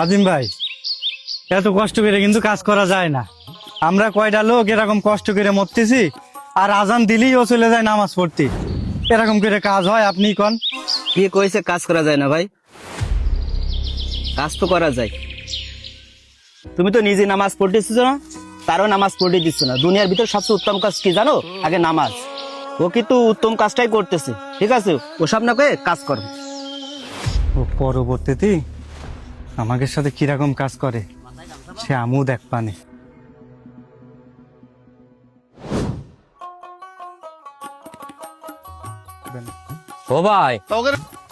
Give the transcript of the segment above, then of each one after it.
আজিম ভাই, এত কষ্ট করে কিন্তু কাজ করা যায় না। আমরা কয়টা লোক এরকম কষ্ট করে মরতেছি, আর আজান দিলেই ও চলে যায় নামাজ পড়তে। এরকম করে কাজ হয়? আপনি কোন? কে কইছে কাজ করা যায় না ভাই? কাজ তো করা যায়। তুমি তো নিজে নামাজ পড়তেছো না, তারও নামাজ পড়তে দিচ্ছ না। দুনিয়ার ভিতর সবচেয়ে উত্তম কাজ কি জানো? আগে নামাজ। ও কিন্তু উত্তম কাজটাই করতেছে, ঠিক আছে? ওসব না করে কাজ করো। ও পরবর্তীতে আমাদের সাথে কিরকম কাজ করে সে আমু দেখ পানে। ও ভাই,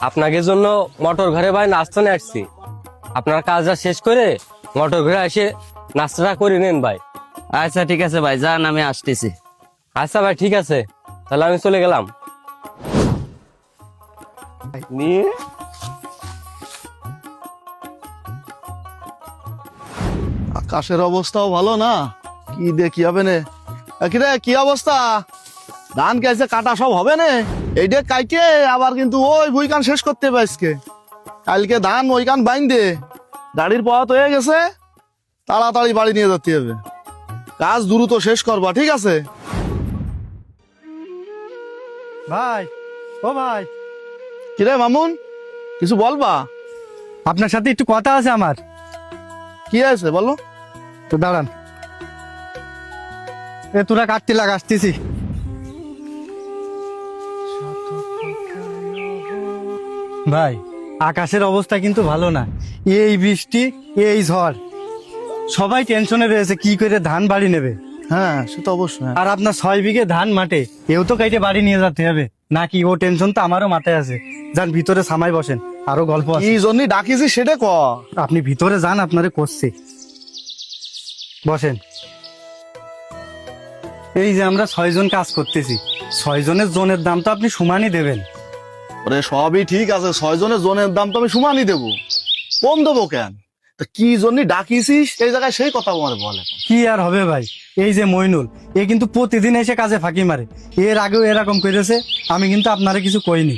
আপনাকে জন্য মোটর ঘরে ভাই নাস্তা নিয়ে আসছি। আপনার কাজটা শেষ করে মোটর ঘরে এসে নাস্তাটা করে নেন ভাই। আচ্ছা ঠিক আছে ভাই, যান, আমি আসতেছি। আচ্ছা ভাই, ঠিক আছে, তাহলে আমি চলে গেলাম। নিয়ে আকাশের অবস্থাও ভালো না, কি দেখি হবে নে। কিরে, কি অবস্থা? ধান কেছে কাটা সব হবে না? এইটা কাইকে আবার কিন্তু ওই বইকান শেষ করতে হবে আজকে। কালকে ধান ওইখান বাইন দে, গাড়ির পথ হয়ে গেছে, তাড়াতাড়ি বাড়ি নিয়ে যেতে হবে। কাজ দ্রুত শেষ করবা, ঠিক আছে? ভাই, ও ভাই, কিরে মামুন, কিছু বলবা? আপনার সাথে একটু কথা আছে আমার। কি আছে বলো? তো দাঁড়ান, এ তোরা কাটতে লাগ, আসতেছি। ভাই, আকাশের অবস্থা কিন্তু ভালো না। এই বৃষ্টি, এই ঝড়, সবাই টেনশনে রয়েছে কি করে ধান বাড়ি নেবে। হ্যাঁ, সে তো অবশ্যই। আর আপনার 6 বিঘে ধান মাঠে, এও তো কাইটে বাড়ি নিয়ে যেতে হবে নাকি? ও টেনশন তো আমারও মাথায় আছে। যান ভিতরে সামাই বসেন, আরো গল্প আছে। কি জন্য ডাকিছি সেটা ক। আপনি ভিতরে যান, আপনারে করছে। বসেন। এই যে আমরা 6 জন কাজ করতেছি, 6 জনের জনের দাম তো আপনি সমানই দেবেন। ওরে সবই ঠিক আছে, 6 জনের জনের দাম তো আমি সমানই দেবো, কম দেবো কেন? তা কি জন্য ডাকিছিস এই জায়গায় সেই কথা আমার বলে। কি আর হবে ভাই, এই যে মইনুল, এ কিন্তু প্রতিদিন এসে কাজে ফাঁকি মারে। এর আগেও এরকম করেছে, আমি কিন্তু আপনারে কিছু কইনি।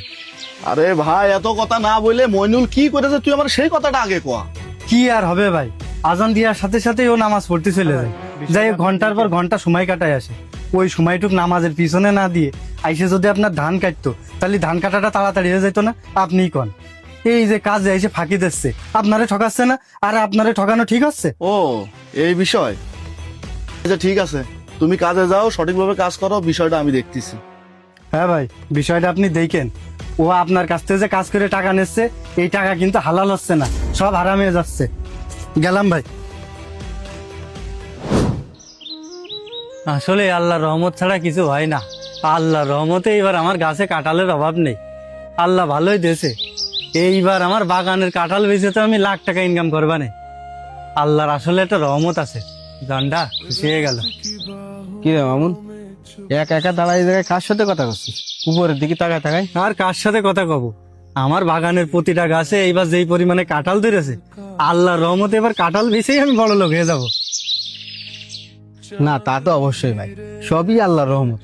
আরে ভাই, এত কথা না বলে মইনুল কি করেছে তুই আমার সেই কথাটা আগে কয়া। কি আর হবে ভাই, আজান দেওয়ার সাথে সাথে ও নামাজ পড়তে চলে যায়। যাই হোক, ঘন্টার পর ঘন্টা সময় কাটায় আসে। ওই সময়টুক নামাজের পিছনে না দিয়ে আইসে যদি আপনার ধান কাটতো, তাহলে ধান কাটাটা তাড়াতাড়ি হয়ে যেত না? আপনিই কন। এই যে কাজে এসে ফাঁকি দিচ্ছে, আপনারে ঠকাচ্ছে না? আর আপনারে ঠকানো ঠিক হচ্ছে? ও, এই বিষয়। আচ্ছা ঠিক আছে, তুমি কাজে যাও, সঠিকভাবে কাজ করো, বিষয়টা আমি দেখতেছি। হ্যাঁ ভাই, বিষয়টা আপনি দেখেন। ও আপনার কাছ থেকে যে কাজ করে টাকা নিচ্ছে, এই টাকা কিন্তু হালাল হচ্ছে না, সব হারাম হয়ে যাচ্ছে। গেলাম ভাই। আসলে আল্লাহর রহমত ছাড়া কিছু হয় না। আল্লাহর রহমতে এইবার আমার গাছে কাঁঠালের অভাব নেই। আল্লাহ ভালোই দিয়েছে। এইবার আমার বাগানের কাঁঠাল বেচে তো আমি লাখ টাকা ইনকাম করবা নে। আল্লাহর আসলে একটা রহমত আছে। গান্ডা খুশি হয়ে গেল। কি রে মামুন, একা একা দাঁড়াই জায়গায় কার সাথে কথা করছিস? উপরের দিকে তাকায় তাকায়। আর কার সাথে কথা কব? আমার বাগানের প্রতিটা গাছে এইবার যেই পরিমাণে কাঁঠাল ধরেছে, আল্লাহর রহমতে এবার কাঁঠাল বেচেই আমি বড় লোক হয়ে যাব। না, তা তো অবশ্যই ভাই, সবই আল্লাহর রহমত।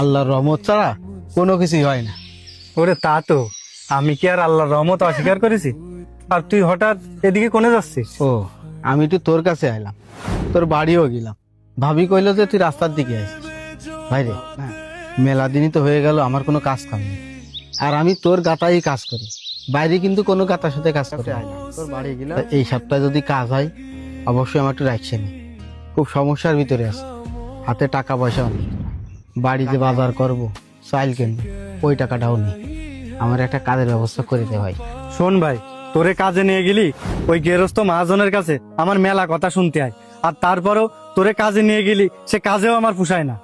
আল্লাহর রহমত ছাড়া কোনো কিছুই হয় না। ওরে তা তো, আমি কি আর আল্লাহর রহমত অস্বীকার করেছি? আর তুই হঠাৎ এদিকে কোনে যাচ্ছিস? ও, আমি একটু তোর কাছে আইলাম, তোর বাড়িও গেলাম। ভাবি কইলো যে তুই রাস্তার দিকে আসিস। ভাই রে, মেলা দিনই তো হয়ে গেল, আমার কোনো কাজ কাম নেই। আর আমি তোর গাতাই কাজ করি, বাইরে কিন্তু কোনো গাতার সাথে কাজ করতে আইলাম। তোর বাড়ি গেলাম। এই সপ্তাহে যদি কাজ হয়, অবশ্যই আমার একটু রাখছে নি। খুব সমস্যার ভিতরে আছে, হাতে টাকা পয়সাও নেই। বাড়িতে বাজার করব, চাইল কিনবো, ওই টাকাটাও নেই। আমার একটা কাজের ব্যবস্থা করে দে ভাই। শোন ভাই, তোরে কাজে নিয়ে গেলি ওই গেরস্ত মহাজনের কাছে আমার মেলা কথা শুনতে হয়। আর তারপরেও তোরে কাজে নিয়ে গেলি, সে কাজেও আমার পুষায় না।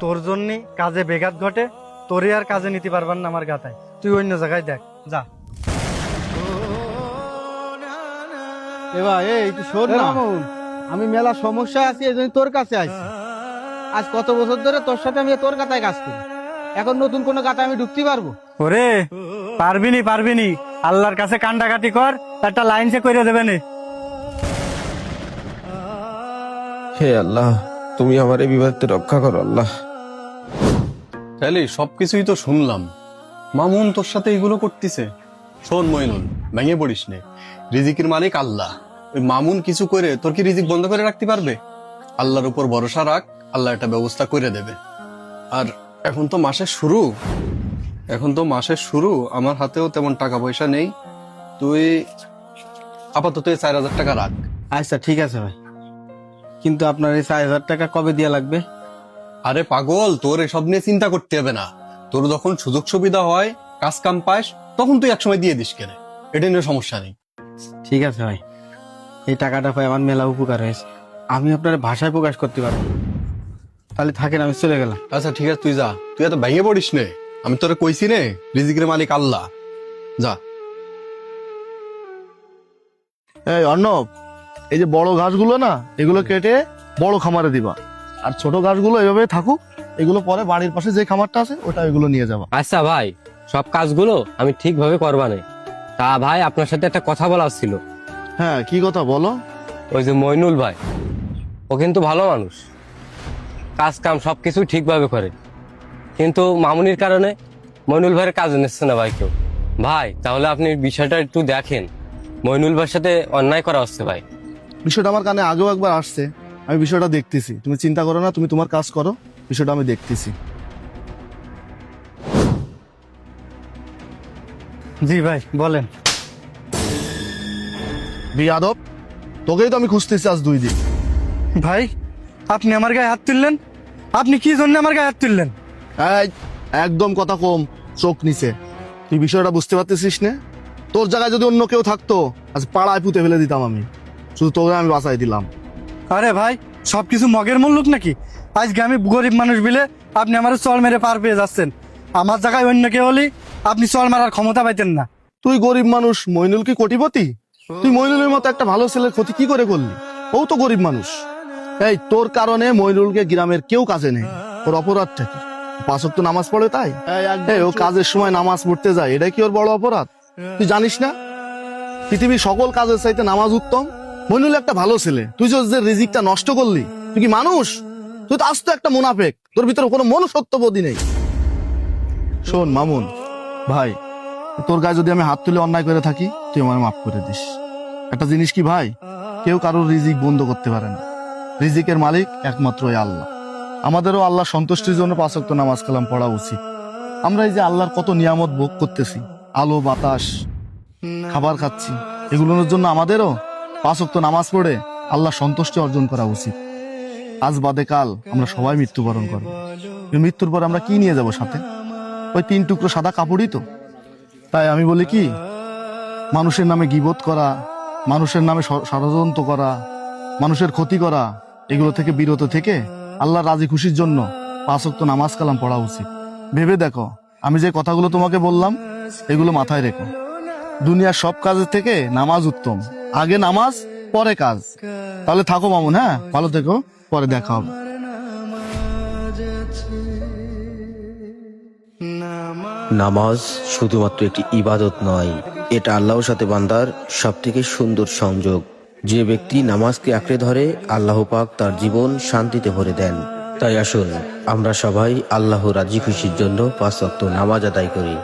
তোর জন্যই কাজে বেঘাত ঘটে, তোরে আর কাজে নিতে পারবার না আমার গাতায়। তুই অন্য জায়গায় দেখ, যা। এবার এই একটু শোন না, আমি মেলা সমস্যা আছি, এই জন্য তোর কাছে আসছি। আজ কত বছর ধরে তোর সাথে আমি তোর গাতায় কাজ করি, এখন নতুন কোনো গাতায় আমি ঢুকতে পারবো? ওরে পারবিনি, আল্লাহর কাছে কান্ডাকাটি কর, একটা লাইন সে করে দেবে নে। হে আল্লাহ, তুমি আমার এই বিপদে রক্ষা করো আল্লাহ। তাহলে সবকিছুই তো শুনলাম, মামুন তোর সাথে এগুলো করতেছে। শোন মইনুল, ভেঙে পড়িস নে। রিজিকের মালিক আল্লাহ। ওই মামুন কিছু করে তোর কি রিজিক বন্ধ করে রাখতে পারবে? আল্লাহর উপর ভরসা রাখ, আল্লাহ একটা ব্যবস্থা করে দেবে। আর এখন তো মাসের শুরু, আমার হাতেও তেমন টাকা পয়সা নেই। তুই আপাতত 4,000 টাকা রাখ। আচ্ছা ঠিক আছে ভাই, কিন্তু আপনার এই 4,000 টাকা কবে দেওয়া লাগবে? আরে পাগল, তোর এসব নিয়ে চিন্তা করতে হবে না। তোর যখন সুযোগ সুবিধা হয়, কাজ কাম পাস, তখন তুই একসময় দিয়ে দিস কেন, এটা নিয়ে সমস্যা নেই। ঠিক আছে ভাই, এই টাকাটা পাই আমার মেলা উপকার হয়েছে, আমি আপনার ভাষায় প্রকাশ করতে পারবো না। তাহলে থাকেন, আমি চলে গেলাম। আচ্ছা ঠিক আছে, তুই যা, তুই এত ভেঙে পড়িস নে। আমি তোরে কইছি নে, রিজিকের মালিক আল্লাহ। যা। এই অর্ণব, এই যে বড় ঘাসগুলো না, এগুলো কেটে বড় খামারে দিবা, আর ছোট ঘাসগুলো এভাবে থাকুক। এগুলো পরে বাড়ির পাশে যে খামারটা আছে ওটা এগুলো নিয়ে যাবা। আচ্ছা ভাই, সব কাজগুলো আমি ঠিকভাবে করবানে। তা ভাই, আপনার সাথে একটা কথা বলার ছিল। হ্যাঁ, কি কথা বলো? ওই যে মইনুল ভাই, ও কিন্তু ভালো মানুষ, কাজ কাম সবকিছু ঠিকভাবে করে, কিন্তু মামুনির কারণে মইনুল ভাইয়ের কাজ নিচ্ছে না ভাই কেউ। ভাই তাহলে আপনি বিষয়টা একটু দেখেন, মইনুল ভাইয়ের সাথে অন্যায় করা হচ্ছে ভাই। বিষয়টা আমার কানে আগেও একবার আসছে, আমি বিষয়টা দেখতেছি। তুমি চিন্তা করো না, তুমি তোমার কাজ করো, বিষয়টা আমি দেখতেছি। জি ভাই বলেন। বিয়াদব, তোকেই তো আমি খুঁজতেছি আজ 2 দিন। ভাই আপনি আমার গায়ে হাত তুললেন? আপনি কি জন্য আমার গায়ে হাত তুললেন? এই, একদম কথা কম, চোখ নিচে। তুই বিষয়টা বুঝতে পারতেছিস না? তোর জায়গায় যদি অন্য কেউ থাকতো, আজ পাড়ায় পুঁতে ফেলে দিতাম আমি। শুধু তোকে আমি বাঁচাই দিলাম। আরে ভাই, সবকিছু মগের মুল্লুক নাকি? আজকে আমি গরিব মানুষ বিলে আপনি আমার চল মেরে পার পেয়ে যাচ্ছেন। আমার জায়গায় অন্য কেউ হলে আপনি চল মারার ক্ষমতা পাইতেন না। তুই গরিব মানুষ, মইনুল কি কোটিপতি? তুই মইনুলের মতো একটা ভালো ছেলের ক্ষতি কি করে করলি? ও তো গরিব মানুষ। এই, তোর কারণে মইনুলকে গ্রামের কেউ কাজে নেই। ওর অপরাধটা কি? 5 ওয়াক্ত নামাজ পড়ে তাই? এই, ও কাজের সময় নামাজ পড়তে যায়, এটা কি ওর বড় অপরাধ? তুই জানিস না পৃথিবীর সকল কাজের চাইতে নামাজ উত্তম? মইনুল একটা ভালো ছেলে, তুই যে রিজিকটা নষ্ট করলি, তুই কি মানুষ? তুই তো আস্ত একটা মুনাফেক, তোর ভিতরে কোনো মনুষ্যত্ববোধই নেই। শোন মামুন ভাই, তোর গায়ে যদি আমি হাত তুলে অন্যায় করে থাকি, তুই আমার মাফ করে দিস। একটা জিনিস কি ভাই, কেউ কারোর রিজিক বন্ধ করতে পারে না। রিজিকের মালিক একমাত্র আল্লাহ। আমাদেরও আল্লাহ সন্তুষ্টির জন্য 5 ওয়াক্ত নামাজ কালাম পড়া উচিত। আমরা এই যে আল্লাহর কত নিয়ামত ভোগ করতেছি, আলো বাতাস, খাবার খাচ্ছি, এগুলোর জন্য আমাদেরও 5 ওয়াক্ত নামাজ পড়ে আল্লাহ সন্তুষ্টি অর্জন করা উচিত। আজ বাদে কাল আমরা সবাই মৃত্যুবরণ করবো। মৃত্যুর পর আমরা কি নিয়ে যাব সাথে? ওই 3 টুকরো সাদা কাপড়ই তো। তাই আমি বলি কি, মানুষের নামে গীবত করা, মানুষের নামে ষড়যন্ত্র করা, মানুষের ক্ষতি করা, এগুলো থেকে বিরত থেকে আল্লাহর রাজি খুশির জন্য 5 ওয়াক্ত নামাজ কালাম পড়া উচিত। ভেবে দেখো, আমি যে কথাগুলো তোমাকে বললাম, এগুলো মাথায় রেখো। দুনিয়ার সব কাজের থেকে নামাজ উত্তম। আগে নামাজ, পরে কাজ। তাহলে থাকো মামুন, হ্যাঁ ভালো থেকো, পরে দেখা হবে। নামাজ শুধুমাত্র একটি ইবাদত নয়, এটা আল্লাহর সাথে বান্দার সবথেকে সুন্দর সংযোগ। যে ব্যক্তি নামাজকে আঁকড়ে ধরে, আল্লাহ পাক তার জীবন শান্তিতে ভরে দেন। তাই আসুন আমরা সবাই আল্লাহ রাজি খুশির জন্য 5 ওয়াক্ত নামাজ আদায় করি।